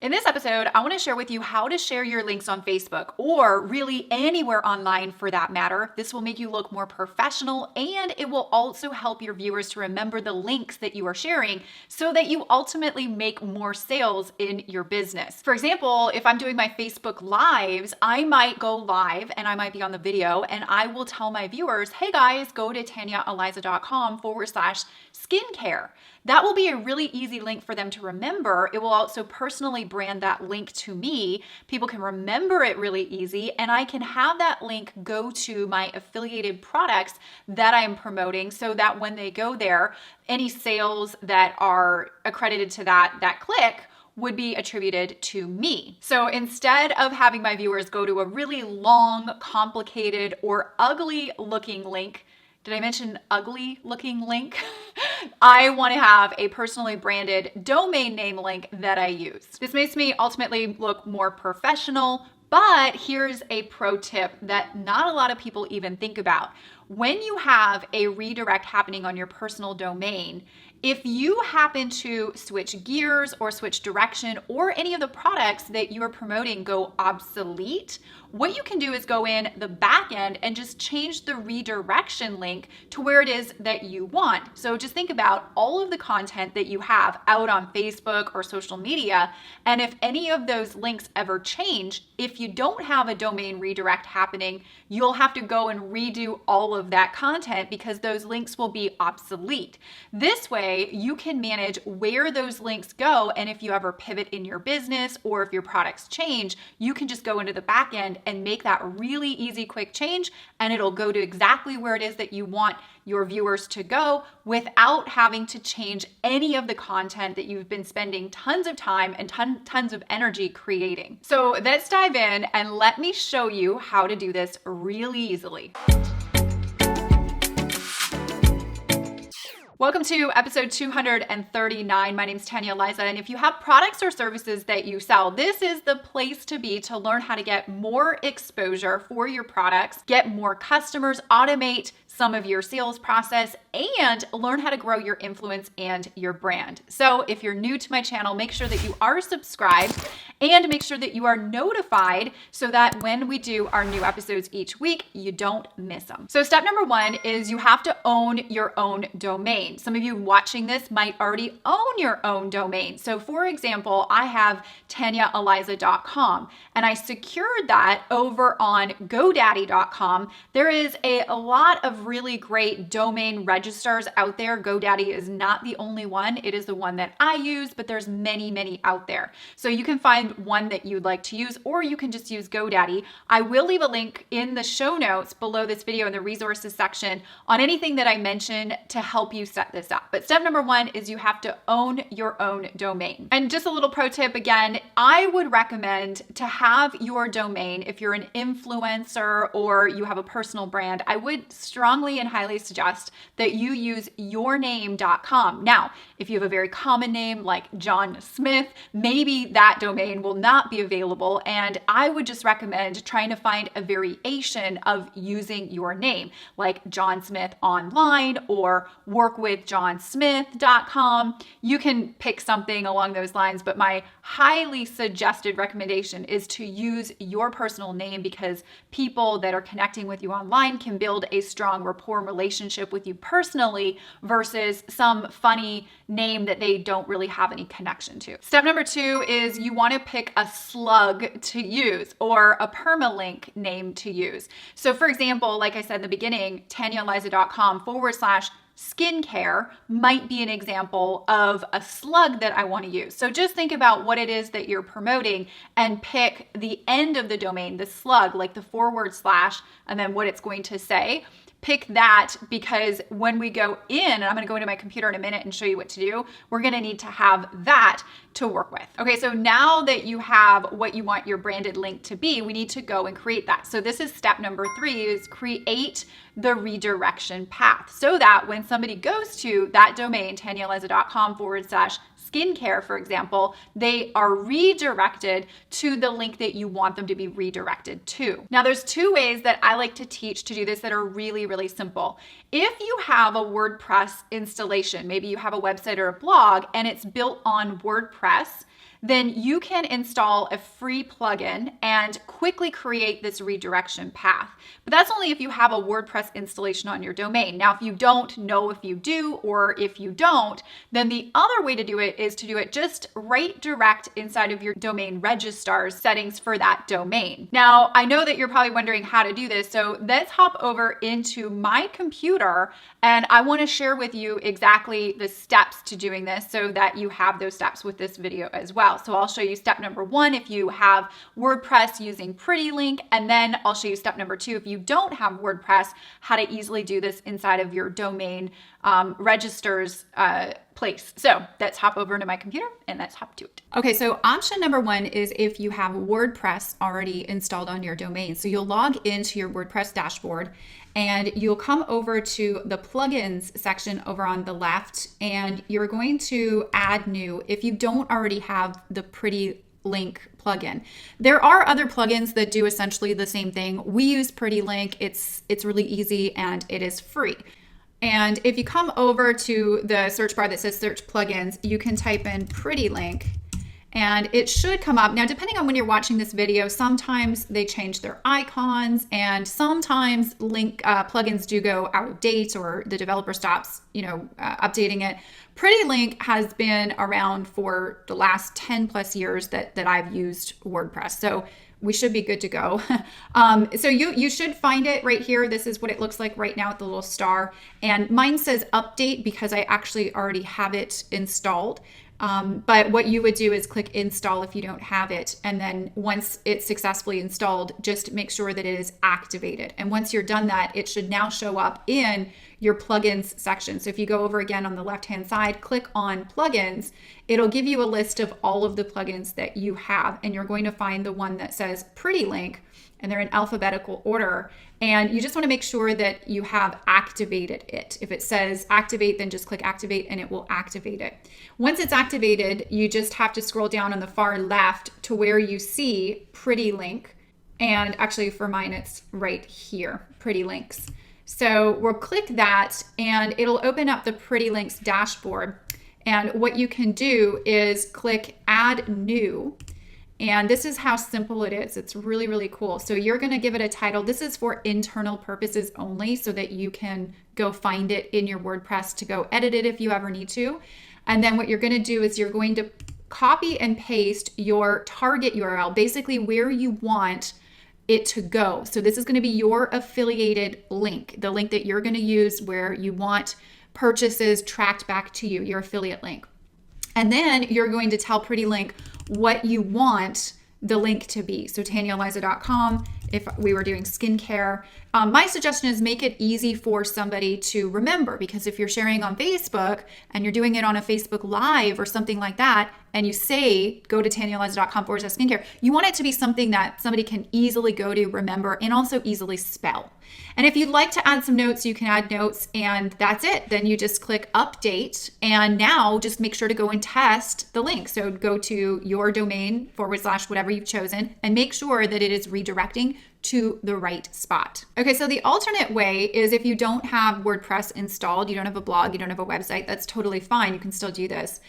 In this episode, I want to share with you how to share your links on Facebook or really anywhere online for that matter. This will make you look more professional and it will also help your viewers to remember the links that you are sharing so that you ultimately make more sales in your business. For example, if I'm doing my Facebook Lives, I might go live and I might be on the video and I will tell my viewers, hey guys, go to tanyaaliza.com/skincare. That will be a really easy link for them to remember. It will also personally brand that link to me. People can remember it really easy, and I can have that link go to my affiliated products that I am promoting so that when they go there, any sales that are accredited to that click would be attributed to me. So instead of having my viewers go to a really long, complicated, or ugly looking link, did I mention ugly looking link? I want to have a personally branded domain name link that I use. This makes me ultimately look more professional, but here's a pro tip that not a lot of people even think about. When you have a redirect happening on your personal domain, if you happen to switch gears or switch direction or any of the products that you are promoting go obsolete, what you can do is go in the back end and just change the redirection link to where it is that you want. So just think about all of the content that you have out on Facebook or social media. And if any of those links ever change, if you don't have a domain redirect happening, you'll have to go and redo all of that content because those links will be obsolete. This way, you can manage where those links go. And if you ever pivot in your business or if your products change, you can just go into the back end and make that really easy, quick change, and it'll go to exactly where it is that you want your viewers to go without having to change any of the content that you've been spending tons of time and tons of energy creating. So let's dive in and let me show you how to do this really easily. Welcome to episode 239. My name is Tanya Aliza, and if you have products or services that you sell, this is the place to be to learn how to get more exposure for your products, get more customers, automate some of your sales process, and learn how to grow your influence and your brand. So if you're new to my channel, make sure that you are subscribed and make sure that you are notified so that when we do our new episodes each week, you don't miss them. So step number one is you have to own your own domain. Some of you watching this might already own your own domain. So for example, I have tanyaaliza.com and I secured that over on GoDaddy.com. There is a lot of really great domain registers out there. GoDaddy is not the only one. It is the one that I use, but there's many out there. So you can find one that you'd like to use, or you can just use GoDaddy. I will leave a link in the show notes below this video in the resources section on anything that I mentioned to help you set this up. But step number one is you have to own your own domain. And just a little pro tip again, I would recommend to have your domain, if you're an influencer or you have a personal brand, I would strongly and highly suggest that you use yourname.com. Now, if you have a very common name like John Smith, maybe that domain will not be available. And I would just recommend trying to find a variation of using your name, like John Smith Online or workwithjohnsmith.com. You can pick something along those lines, but my highly suggested recommendation is to use your personal name because people that are connecting with you online can build a strong rapport relationship with you personally versus some funny name that they don't really have any connection to. Step number two is you want to pick a slug to use or a permalink name to use. So for example, like I said in the beginning, tanyaaliza.com/skincare might be an example of a slug that I want to use. So just think about what it is that you're promoting and pick the end of the domain, the slug, like the /, and then what it's going to say. Pick that because when we go in, and I'm going to go into my computer in a minute and show you what to do, we're going to need to have that to work with. Okay, so now that you have what you want your branded link to be, we need to go and create that. So this is step number 3 is create the redirection path so that when somebody goes to that domain, tanyaaliza.com/skincare, for example, they are redirected to the link that you want them to be redirected to. Now, there's 2 ways that I like to teach to do this that are really simple. If you have a WordPress installation, maybe you have a website or a blog and it's built on WordPress, then you can install a free plugin and quickly create this redirection path. But that's only if you have a WordPress installation on your domain. Now, if you don't know if you do or if you don't, then the other way to do it is to do it just right direct inside of your domain registrar's settings for that domain. Now, I know that you're probably wondering how to do this, so let's hop over into my computer and I want to share with you exactly the steps to doing this so that you have those steps with this video as well. So I'll show you step number 1 if you have WordPress using Pretty Link, and then I'll show you step number 2 if you don't have WordPress, how to easily do this inside of your domain registrar's place. So let's hop over into my computer and let's hop to it. Okay, so option number 1 is if you have WordPress already installed on your domain. So you'll log into your WordPress dashboard and you'll come over to the plugins section over on the left, and you're going to add new if you don't already have the Pretty Link plugin. There are other plugins that do essentially the same thing. We use Pretty Link. It's really easy and it is free. And if you come over to the search bar that says search plugins, you can type in Pretty Link and it should come up. Now, depending on when you're watching this video, sometimes they change their icons and sometimes link plugins do go out of date or the developer stops, updating it. Pretty Link has been around for the last 10 plus years that I've used WordPress. So we should be good to go. So you should find it right here. This is what it looks like right now with the little star. And mine says update because I actually already have it installed. But what you would do is click install if you don't have it. And then once it's successfully installed, just make sure that it is activated. And once you're done that, it should now show up in your plugins section. So if you go over again on the left-hand side, click on plugins, it'll give you a list of all of the plugins that you have. And you're going to find the one that says Pretty Link, and they're in alphabetical order. And you just want to make sure that you have activated it. If it says activate, then just click activate and it will activate it. Once it's activated, you just have to scroll down on the far left to where you see Pretty Link. And actually for mine, it's right here, Pretty Links. So we'll click that and it'll open up the Pretty Links dashboard. And what you can do is click add new. And this is how simple it is. It's really, really cool. So you're going to give it a title. This is for internal purposes only so that you can go find it in your WordPress to go edit it if you ever need to. And then what you're going to do is you're going to copy and paste your target URL, basically where you want it to go. So this is going to be your affiliated link, the link that you're going to use where you want purchases tracked back to you, your affiliate link. And then you're going to tell Pretty Link what you want the link to be. So TanyaAliza.com, if we were doing skincare. My suggestion is make it easy for somebody to remember, because if you're sharing on Facebook and you're doing it on a Facebook Live or something like that, and you say, go to TanyaAliza.com/skincare, you want it to be something that somebody can easily go to, remember, and also easily spell. And if you'd like to add some notes, you can add notes, and that's it. Then you just click update, and now just make sure to go and test the link. So go to your domain / whatever you've chosen, and make sure that it is redirecting to the right spot. Okay, so the alternate way is if you don't have WordPress installed, you don't have a blog, you don't have a website, that's totally fine. You can still do this.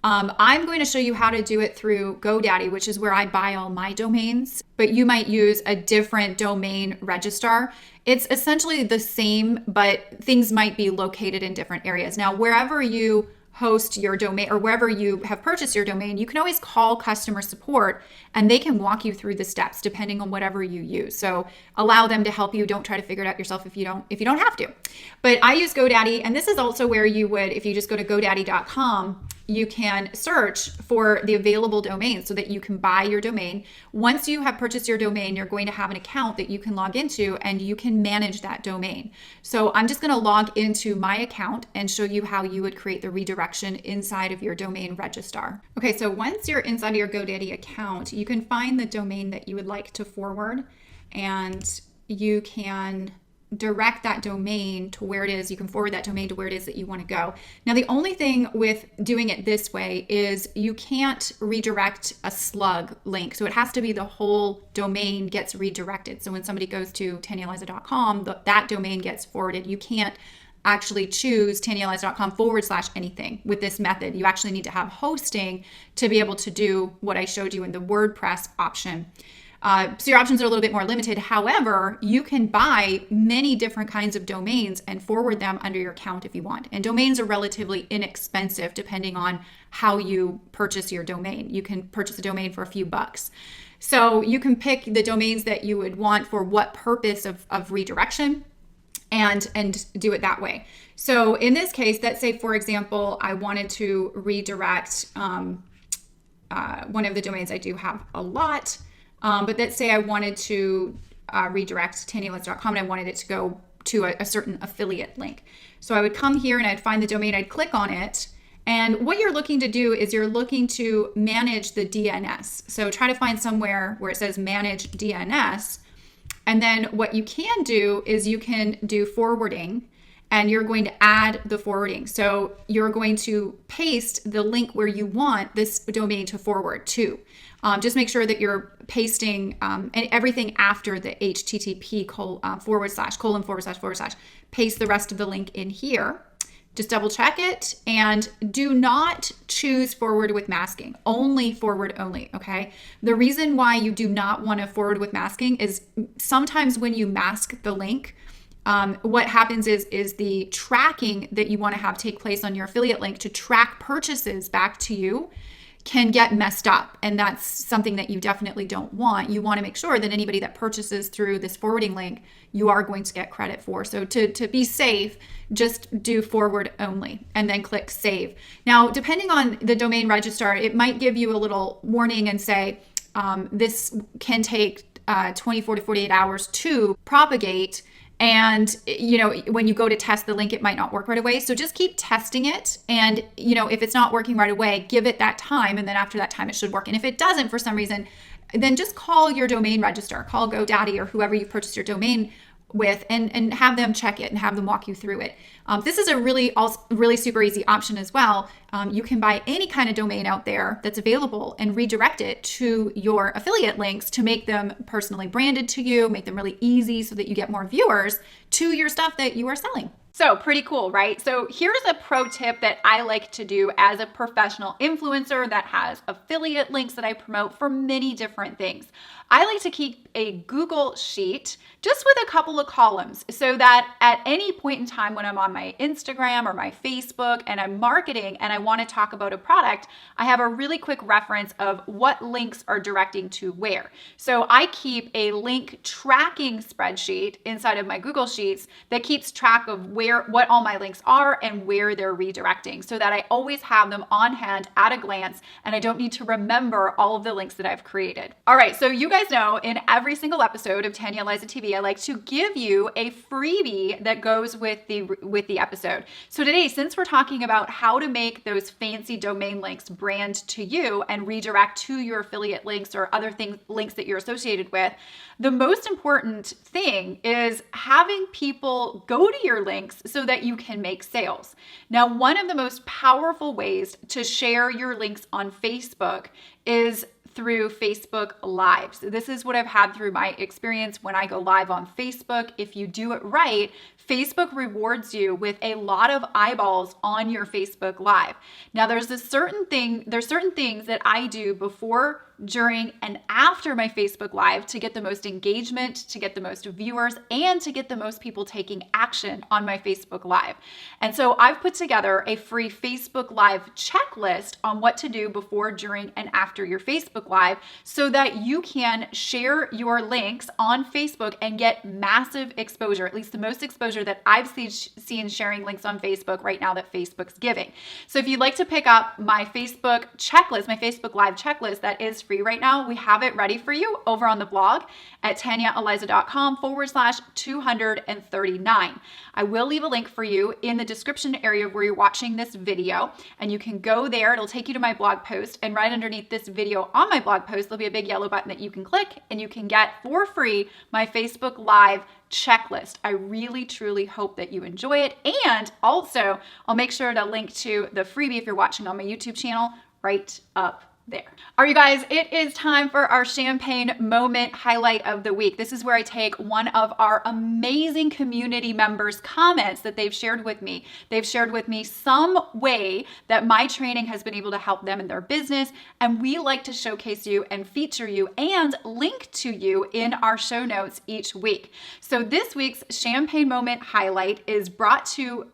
I'm going to show you how to do it through GoDaddy, which is where I buy all my domains, but you might use a different domain registrar. It's essentially the same, but things might be located in different areas. Now, wherever you host your domain or wherever you have purchased your domain, you can always call customer support and they can walk you through the steps depending on whatever you use. So allow them to help you. Don't try to figure it out yourself if you don't have to. But I use GoDaddy, and this is also where you would, if you just go to GoDaddy.com, you can search for the available domains so that you can buy your domain. Once you have purchased your domain, you're going to have an account that you can log into and you can manage that domain. So I'm just going to log into my account and show you how you would create the redirection inside of your domain registrar. Okay, so once you're inside of your GoDaddy account, you can find the domain that you would like to forward, and you can direct that domain to where it is. You can forward that domain to where it is that you want to go. Now, the only thing with doing it this way is you can't redirect a slug link. So it has to be the whole domain gets redirected. So when somebody goes to TanyaAliza.com, that domain gets forwarded. You can't actually choose TanyaEliza.com/anything with this method. You actually need to have hosting to be able to do what I showed you in the WordPress option. So your options are a little bit more limited. However, you can buy many different kinds of domains and forward them under your account if you want. And domains are relatively inexpensive depending on how you purchase your domain. You can purchase a domain for a few bucks. So you can pick the domains that you would want for what purpose of redirection and do it that way. So in this case, let's say, for example, I wanted to redirect one of the domains. I do have a lot. But let's say I wanted to redirect TanyaEliza.com and I wanted it to go to a certain affiliate link. So I would come here and I'd find the domain, I'd click on it. And what you're looking to do is you're looking to manage the DNS. So try to find somewhere where it says manage DNS. And then what you can do is you can do forwarding, and you're going to add the forwarding. So you're going to paste the link where you want this domain to forward to. Just make sure that you're pasting everything after the HTTP // paste the rest of the link in here. Just double check it, and do not choose forward with masking, only forward only, okay? The reason why you do not want to forward with masking is sometimes when you mask the link, what happens is the tracking that you want to have take place on your affiliate link to track purchases back to you can get messed up. And that's something that you definitely don't want. You want to make sure that anybody that purchases through this forwarding link, you are going to get credit for. So to be safe, just do forward only and then click save. Now, depending on the domain registrar, it might give you a little warning and say, this can take 24 to 48 hours to propagate. And, when you go to test the link, it might not work right away. So just keep testing it. And, if it's not working right away, give it that time. And then after that time, it should work. And if it doesn't for some reason, then just call your domain registrar, call GoDaddy or whoever you purchased your domain with, and have them check it and have them walk you through it. This is a really super easy option as well. You can buy any kind of domain out there that's available and redirect it to your affiliate links to make them personally branded to you, make them really easy so that you get more viewers to your stuff that you are selling. So pretty cool, right? So here's a pro tip that I like to do as a professional influencer that has affiliate links that I promote for many different things. I like to keep a Google sheet just with a couple of columns so that at any point in time when I'm on my Instagram or my Facebook and I'm marketing and I want to talk about a product, I have a really quick reference of what links are directing to where. So I keep a link tracking spreadsheet inside of my Google Sheets that keeps track of what all my links are and where they're redirecting so that I always have them on hand at a glance and I don't need to remember all of the links that I've created. All right, so you guys know in every single episode of Tanya Aliza TV, I like to give you a freebie that goes with the episode. So today, since we're talking about how to make those fancy domain links brand to you and redirect to your affiliate links or other links that you're associated with, the most important thing is having people go to your links so that you can make sales. Now, one of the most powerful ways to share your links on Facebook is through Facebook Lives. This is what I've had through my experience when I go live on Facebook. If you do it right, Facebook rewards you with a lot of eyeballs on your Facebook Live. Now, there's certain things that I do before, during, and after my Facebook Live to get the most engagement, to get the most viewers, and to get the most people taking action on my Facebook Live. And so I've put together a free Facebook Live checklist on what to do before, during, and after your Facebook Live so that you can share your links on Facebook and get massive exposure, at least the most exposure that I've seen sharing links on Facebook right now that Facebook's giving. So if you'd like to pick up my Facebook checklist, my Facebook Live checklist that is free right now, we have it ready for you over on the blog at TanyaEliza.com/239. I will leave a link for you in the description area where you're watching this video, and you can go there. It'll take you to my blog post, and right underneath this video on my blog post, there'll be a big yellow button that you can click, and you can get for free my Facebook Live checklist. I really, truly hope that you enjoy it. And also, I'll make sure to link to the freebie if you're watching on my YouTube channel right up there. All right, you guys, it is time for our champagne moment highlight of the week. This is where I take one of our amazing community members' comments that they've shared with me. They've shared with me some way that my training has been able to help them in their business, and we like to showcase you and feature you and link to you in our show notes each week. So this week's champagne moment highlight is brought to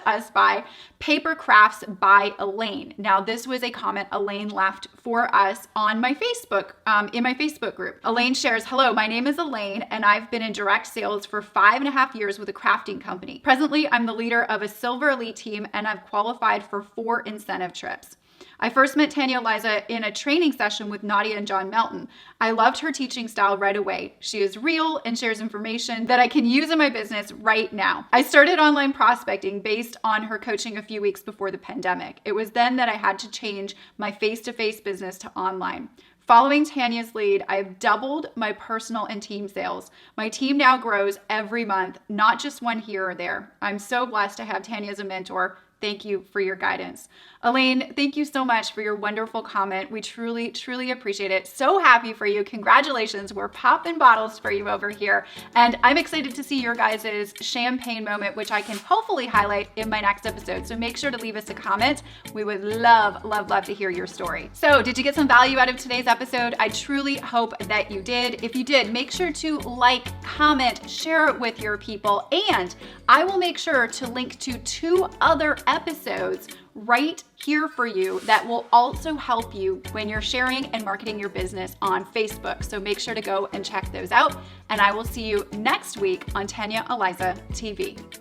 us by Paper Crafts by Elaine. Now, this was a comment Elaine left for us on my Facebook, in my Facebook group. Elaine shares, "Hello, my name is Elaine, and I've been in direct sales for 5.5 years with a crafting company. Presently, I'm the leader of a Silver Elite team, and I've qualified for 4 incentive trips. I first met Tanya Aliza in a training session with Nadia and John Melton. I loved her teaching style right away. She is real and shares information that I can use in my business right now. I started online prospecting based on her coaching a few weeks before the pandemic. It was then that I had to change my face-to-face business to online. Following Tanya's lead, I've doubled my personal and team sales. My team now grows every month, not just one here or there. I'm so blessed to have Tanya as a mentor. Thank you for your guidance." Elaine, thank you so much for your wonderful comment. We truly, truly appreciate it. So happy for you. Congratulations. We're popping bottles for you over here. And I'm excited to see your guys' champagne moment, which I can hopefully highlight in my next episode. So make sure to leave us a comment. We would love, love, love to hear your story. So did you get some value out of today's episode? I truly hope that you did. If you did, make sure to like, comment, share it with your people, and I will make sure to link to 2 other episodes right here for you that will also help you when you're sharing and marketing your business on Facebook. So make sure to go and check those out, and I will see you next week on Tanya Aliza TV.